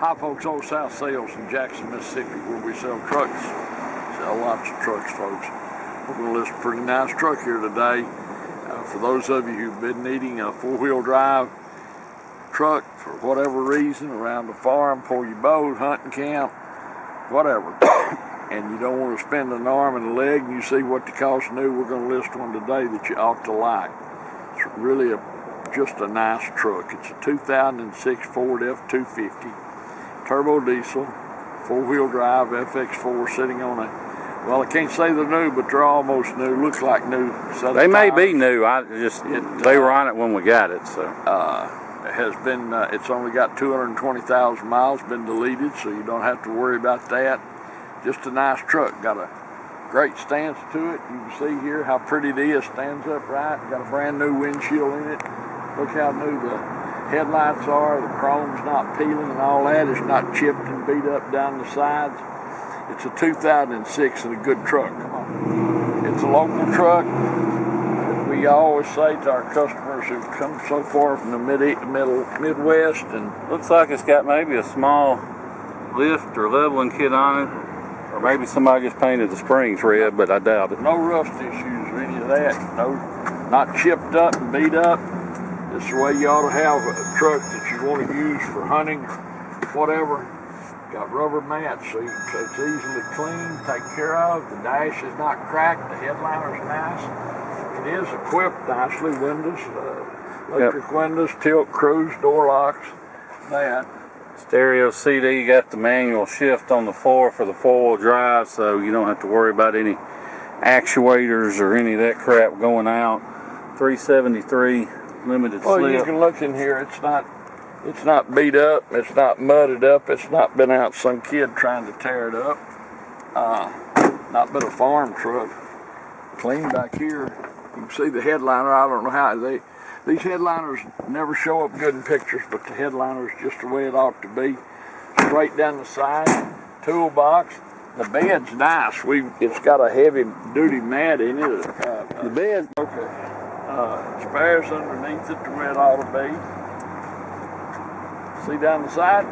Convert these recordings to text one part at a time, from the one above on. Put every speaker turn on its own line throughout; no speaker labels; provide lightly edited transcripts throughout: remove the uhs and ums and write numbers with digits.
Hi folks, Old South Sales in Jackson, Mississippi, where we sell trucks. Sell lots of trucks, folks. We're going to list a pretty nice truck here today. For those of you who've been needing a four-wheel drive truck for whatever reason, around the farm, pull your boat, hunting camp, whatever, and you don't want to spend an arm and a leg and you see what the cost new, we're going to list one today that you ought to like. It's really just a nice truck. It's a 2006 Ford F250 turbo diesel, four-wheel drive FX4 sitting on a, well, I can't say they're new, but they're almost new. Looks like new.
They may be new. They were on it when we got it. So
it has been. It's only got 220,000 miles. Been deleted, so you don't have to worry about that. Just a nice truck. Got a great stance to it. You can see here how pretty it is. Stands upright. Got a brand new windshield in it. Look how new the headlights are. The chrome's not peeling and all that. It's not chipped and beat up down the sides. It's a 2006 and a good truck. It's a local truck. We always say to our customers who've come so far from the Midwest, and
looks like it's got maybe a small lift or leveling kit on it, or maybe somebody just painted the springs red, but I doubt it.
No rust issues or any of that. No, not chipped up and beat up. It's the way you ought to have a truck that you want to use for hunting, whatever. Got rubber mats, so it's easily clean, taken care of. The dash is not cracked. The headliner's nice. It is equipped nicely. Windows, electric windows, tilt, cruise, door locks, that.
Stereo CD, you got the manual shift on the floor for the four-wheel drive, so you don't have to worry about any actuators or any of that crap going out. 373 limited slip.
Well, you can look in here. It's not beat up. It's not mudded up. It's not been out some kid trying to tear it up. Not been a farm truck. Clean back here. You can see the headliner. I don't know how these headliners never show up good in pictures, but the headliner is just the way it ought to be. Straight down the side. Toolbox. The bed's nice. It's got a heavy duty mat in it.
The bed.
Okay. Spares underneath it the way it ought to be. See down the side?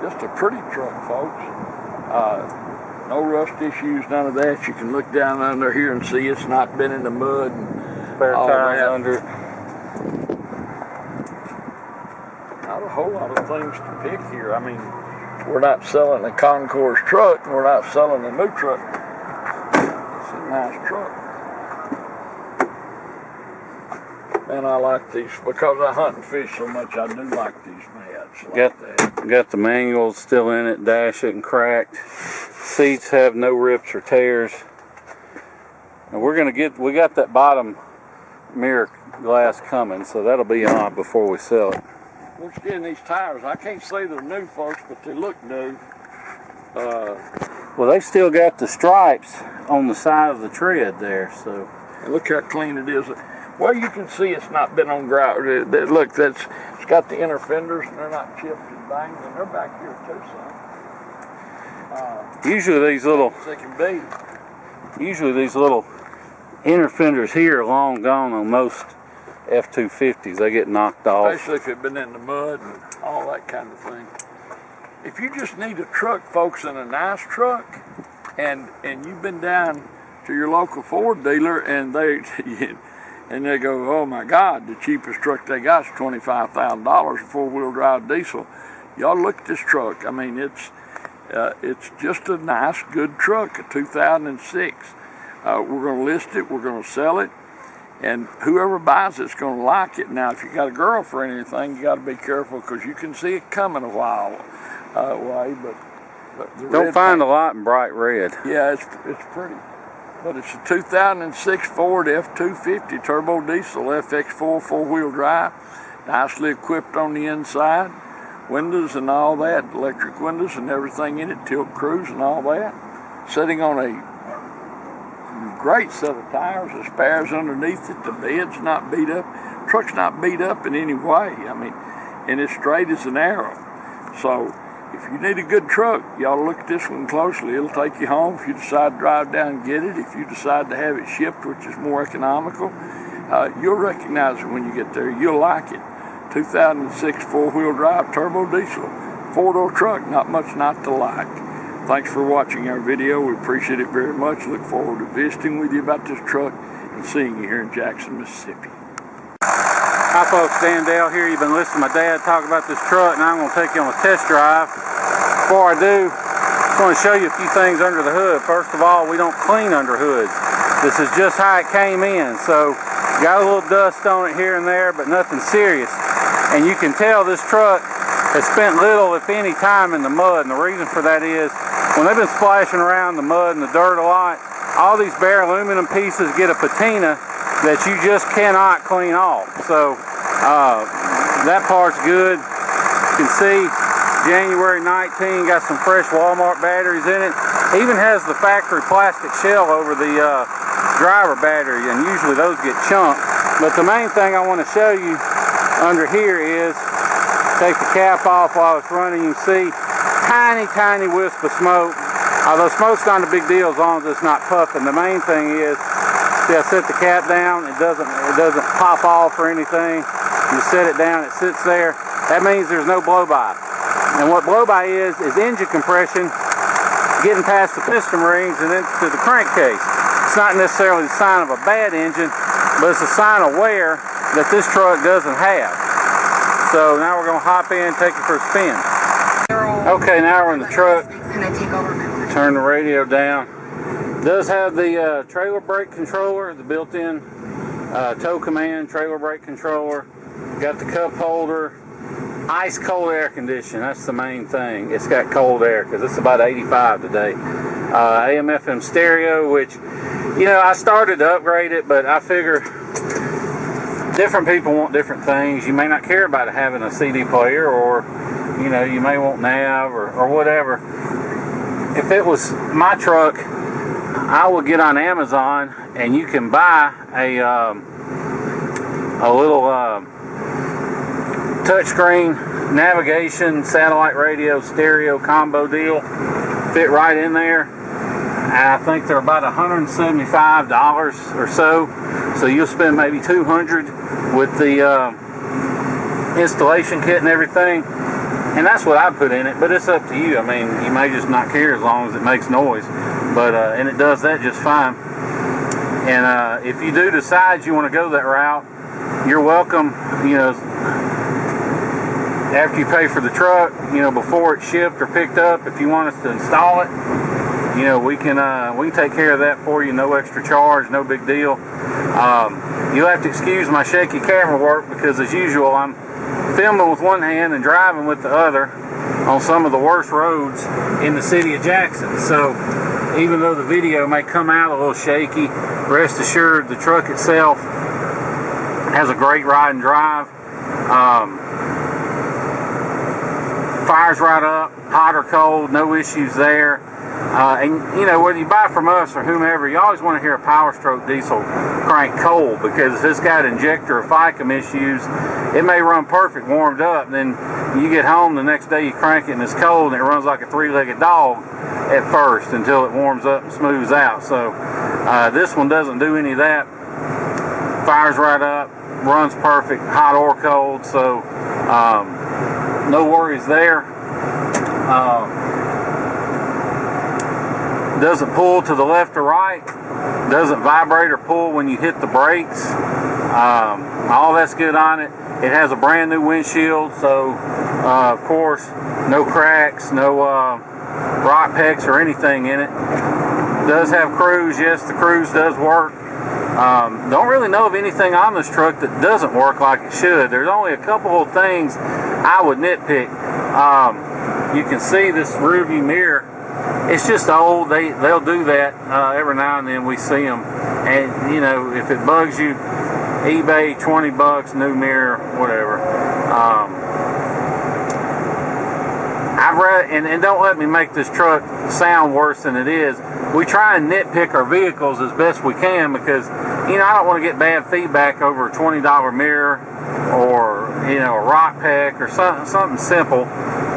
Just a pretty truck, folks. No rust issues, none of that. You can look down under here and see it's not been in the mud. And
spare tire under it.
Not a whole lot of things to pick here. I mean, we're not selling a concourse truck, and we're not selling a new truck. It's a nice truck. And I like these, because I hunt and fish so much, I do like these mats.
Got the manual still in it, dash isn't cracked. Seats have no rips or tears. And we got that bottom mirror glass coming, so that'll be on before we sell it.
Once again, these tires, I can't say they're new, folks, but they look new.
Well, they still got the stripes on the side of the tread there, so.
And look how clean it is. Well, you can see it's not been on ground. Look, it's got the inner fenders, and they're not chipped and banged, and they're back here too, son.
Usually these little inner fenders here are long gone on most F250s. They get knocked off.
Especially if it's been in the mud and all that kind of thing. If you just need a truck, folks, and a nice truck, and you've been down to your local Ford dealer, and they go, oh my God, the cheapest truck they got is $25,000, a four-wheel drive diesel. Y'all look at this truck. I mean, it's just a nice, good truck, a 2006. We're going to list it. We're going to sell it. And whoever buys it's going to like it. Now, if you got a girlfriend or anything, you got to be careful because you can see it coming a while away. But
don't find a lot in bright red.
Yeah, it's pretty. But it's a 2006 Ford F250 turbo diesel FX4 four-wheel drive, nicely equipped on the inside, windows and all that, electric windows and everything in it, tilt cruise and all that. Sitting on a great set of tires, the spares underneath it, the bed's not beat up, truck's not beat up in any way. I mean, and it's straight as an arrow. So if you need a good truck, you ought to look at this one closely. It'll take you home if you decide to drive down and get it. If you decide to have it shipped, which is more economical, you'll recognize it when you get there. You'll like it. 2006 four-wheel drive turbo diesel. Four-door truck, not much not to like. Thanks for watching our video. We appreciate it very much. Look forward to visiting with you about this truck and seeing you here in Jackson, Mississippi.
Hi folks, Dan Dale here. You've been listening to my dad talk about this truck, and I'm going to take you on a test drive. Before I do, I just want to show you a few things under the hood. First of all, we don't clean under hoods. This is just how it came in. So, got a little dust on it here and there, but nothing serious. And you can tell this truck has spent little, if any, time in the mud. And the reason for that is, when they've been splashing around the mud and the dirt a lot, all these bare aluminum pieces get a patina that you just cannot clean off. So that part's good. You can see January 19 got some fresh Walmart batteries in it. Even has the factory plastic shell over the driver battery, and usually those get chunked. But the main thing I want to show you under here is, take the cap off while it's running, you can see tiny wisp of smoke. Although smoke's not a big deal as long as it's not puffing. The main thing is, see, I set the cap down, it doesn't pop off or anything. You set it down, it sits there. That means there's no blow-by. And what blow-by is engine compression getting past the piston rings and into the crankcase. It's not necessarily a sign of a bad engine, but it's a sign of wear that this truck doesn't have. So now we're going to hop in and take it for a spin. Okay, now we're in the truck. Turn the radio down. It does have the trailer brake controller, the built-in tow command trailer brake controller. Got the cup holder. Ice cold air conditioning, that's the main thing. It's got cold air because it's about 85 today. AM FM stereo, which, you know, I started to upgrade it, but I figure different people want different things. You may not care about having a CD player, or, you know, you may want nav or whatever. If it was my truck, I would get on Amazon and you can buy a little touchscreen navigation, satellite radio, stereo combo deal. Fit right in there. And I think they're about $175 or so. So you'll spend maybe $200 with the installation kit and everything. And that's what I put in it, but it's up to you. I mean, you may just not care as long as it makes noise. But and it does that just fine. And if you do decide you want to go that route, you're welcome, you know, after you pay for the truck, you know, before it's shipped or picked up, if you want us to install it, you know, we can take care of that for you, no extra charge, no big deal. You'll have to excuse my shaky camera work because, as usual, I'm filming with one hand and driving with the other on some of the worst roads in the city of Jackson. So even though the video may come out a little shaky, rest assured the truck itself has a great ride and drive. Fires right up, hot or cold, no issues there. And you know, whether you buy from us or whomever, you always want to hear a Power Stroke diesel crank cold, because if it's got injector or FICM issues, it may run perfect warmed up, and then you get home the next day, you crank it and it's cold and it runs like a three-legged dog at first until it warms up and smooths out. So this one doesn't do any of that. Fires right up, runs perfect, hot or cold, so no worries there. Doesn't pull to the left or right, doesn't vibrate or pull when you hit the brakes. All that's good on it. It has a brand new windshield, so of course no cracks, no rock pecks or anything in it. Does have cruise, yes, the cruise does work. Don't really know of anything on this truck that doesn't work like it should. There's only a couple of things I would nitpick. You can see this rearview mirror. It's just old. They'll do that every now and then. We see them, and you know, if it bugs you, eBay, $20, new mirror, whatever. I've read, and don't let me make this truck sound worse than it is. We try and nitpick our vehicles as best we can because, you know, I don't want to get bad feedback over a $20 mirror or, you know, a rock peck or something simple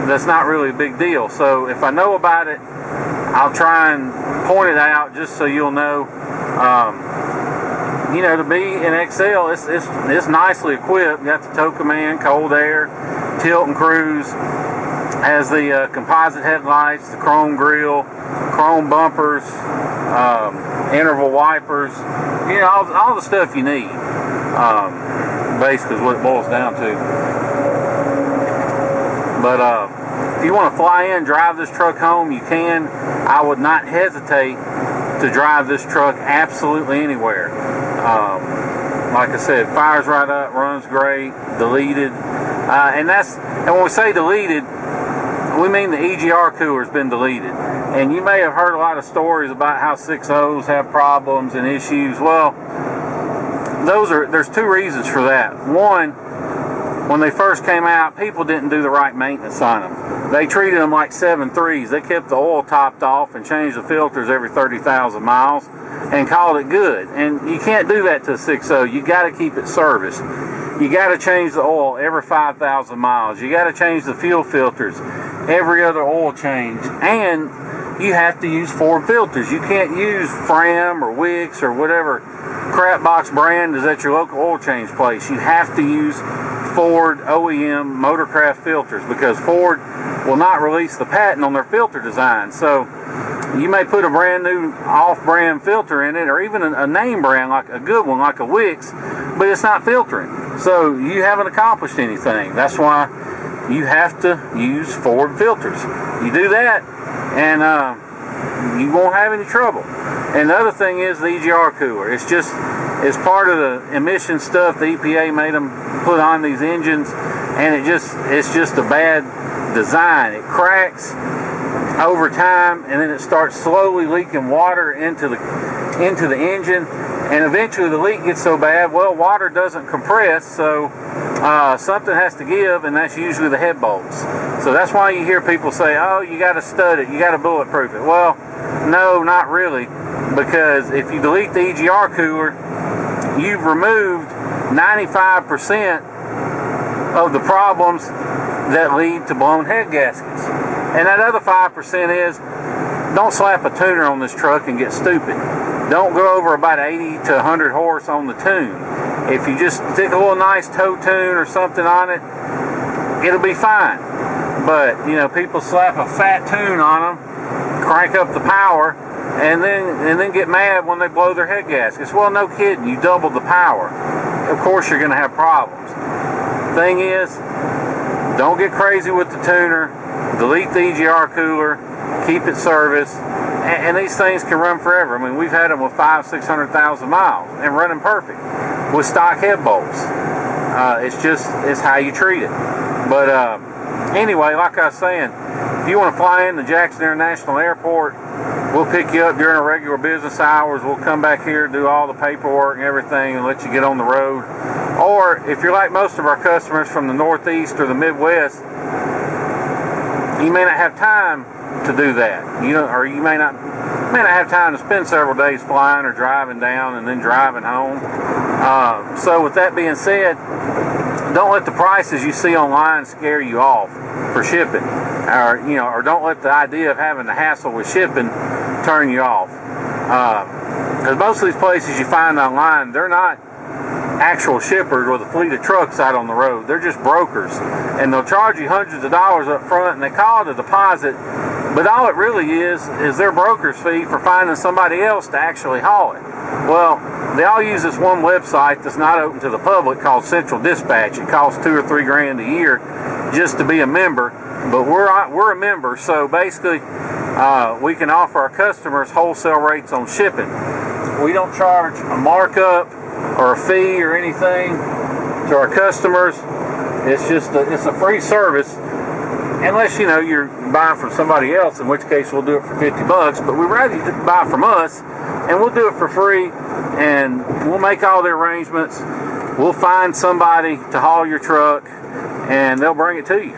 that's not really a big deal. So if I know about it, I'll try and point it out just so you'll know. you know, to be an XL, it's nicely equipped. You got the tow command, cold air, tilt and cruise. Has the composite headlights, the chrome grille, chrome bumpers, interval wipers. You know, all the stuff you need. Basically, is what it boils down to. But if you want to fly in, drive this truck home, you can. I would not hesitate to drive this truck absolutely anywhere. Like I said, fires right up, runs great, deleted, and when we say deleted, we mean the EGR cooler's been deleted. And you may have heard a lot of stories about how 6.0s have problems and issues. Well, there's two reasons for that. One, when they first came out, people didn't do the right maintenance on them. They treated them like 7.3s. They kept the oil topped off and changed the filters every 30,000 miles and called it good. And you can't do that to a 6.0. You got to keep it serviced. You got to change the oil every 5,000 miles. You got to change the fuel filters every other oil change. And you have to use Ford filters. You can't use Fram or Wix or whatever crap box brand is at your local oil change place. You have to use Ford OEM Motorcraft filters, because Ford will not release the patent on their filter design. So you may put a brand new off-brand filter in it, or even a name brand, like a good one like a Wix, but it's not filtering. So you haven't accomplished anything. That's why you have to use Ford filters. You do that, and you won't have any trouble. And the other thing is the EGR cooler. It's part of the emission stuff the EPA made them put on these engines, and it's just a bad design. It cracks over time, and then it starts slowly leaking water into the engine, and eventually the leak gets so bad, well, water doesn't compress, so something has to give, and that's usually the head bolts. So that's why you hear people say, oh, you got to stud it, you got to bulletproof it. Well, no, not really, because if you delete the EGR cooler, you've removed 95% of the problems that lead to blown head gaskets. And that other 5% is, don't slap a tuner on this truck and get stupid. Don't go over about 80 to 100 horse on the tune. If you just stick a little nice toe tune or something on it, it'll be fine. But, you know, people slap a fat tune on them, crank up the power, and then get mad when they blow their head gaskets. Well, no kidding, you doubled the power. Of course you're going to have problems. Thing is, don't get crazy with the tuner, delete the EGR cooler, keep it serviced, and these things can run forever. I mean, we've had them with 500,000-600,000 miles and running perfect with stock head bolts. It's how you treat it. But anyway, like I was saying, if you want to fly into Jackson International Airport, we'll pick you up during our regular business hours. We'll come back here, do all the paperwork and everything, and let you get on the road. Or if you're like most of our customers from the Northeast or the Midwest, you may not have time to do that. Or you may not have time to spend several days flying or driving down and then driving home. So with that being said, don't let the prices you see online scare you off for shipping, or don't let the idea of having the hassle with shipping turn you off. Because most of these places you find online, they're not actual shippers with a fleet of trucks out on the road. They're just brokers, and they'll charge you hundreds of dollars up front, and they call it a deposit, but all it really is their broker's fee for finding somebody else to actually haul it. Well, they all use this one website that's not open to the public called Central Dispatch. It costs $2 or $3 grand a year just to be a member, but we're a member, so basically we can offer our customers wholesale rates on shipping. We don't charge a markup or a fee or anything to our customers. It's a free service, unless you're buying from somebody else, in which case we'll do it for $50. But we'd rather you buy from us, and we'll do it for free, and we'll make all the arrangements. We'll find somebody to haul your truck, and they'll bring it to you.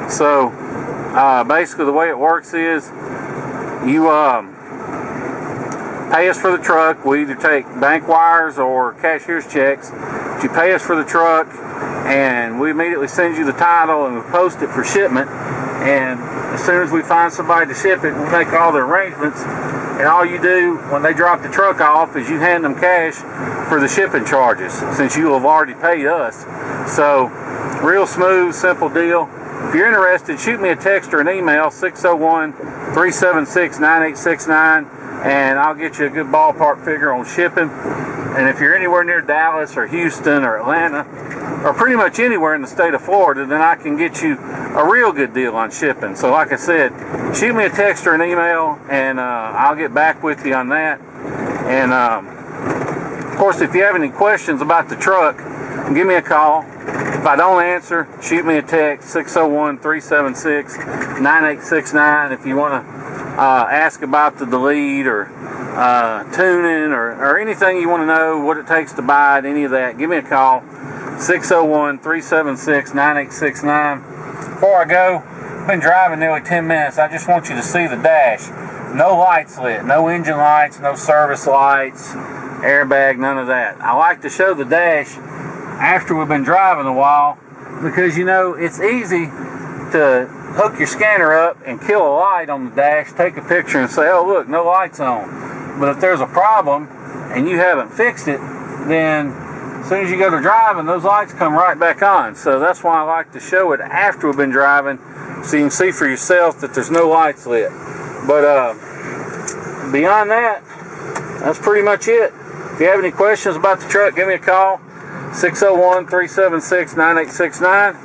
So basically the way it works is you pay us for the truck. We either take bank wires or cashier's checks. But you pay us for the truck, and we immediately send you the title, and we post it for shipment. And as soon as we find somebody to ship it, we'll make all the arrangements. And all you do when they drop the truck off is you hand them cash for the shipping charges, since you have already paid us. So, real smooth, simple deal. If you're interested, shoot me a text or an email, 601-376-9869, and I'll get you a good ballpark figure on shipping. And if you're anywhere near Dallas or Houston or Atlanta, or pretty much anywhere in the state of Florida, then I can get you a real good deal on shipping. So like I said, shoot me a text or an email, and I'll get back with you on that. And of course, if you have any questions about the truck, give me a call. If I don't answer, shoot me a text, 601-376-9869. If you want to ask about the delete or tuning or anything you want to know, what it takes to buy it, any of that, give me a call, 601-376-9869. Before I go, I've been driving nearly 10 minutes. I just want you to see the dash. No lights lit, no engine lights, no service lights, airbag, none of that. I like to show the dash after we've been driving a while, because you know it's easy to hook your scanner up and kill a light on the dash, take a picture and say, oh look, no lights on. But if there's a problem and you haven't fixed it, then as soon as you go to driving, those lights come right back on. So that's why I like to show it after we've been driving, so you can see for yourself that there's no lights lit. But beyond that, that's pretty much it. If you have any questions about the truck, give me a call, 601-376-9869.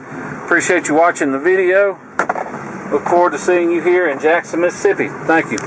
Appreciate you watching the video. Look forward to seeing you here in Jackson, Mississippi. Thank you.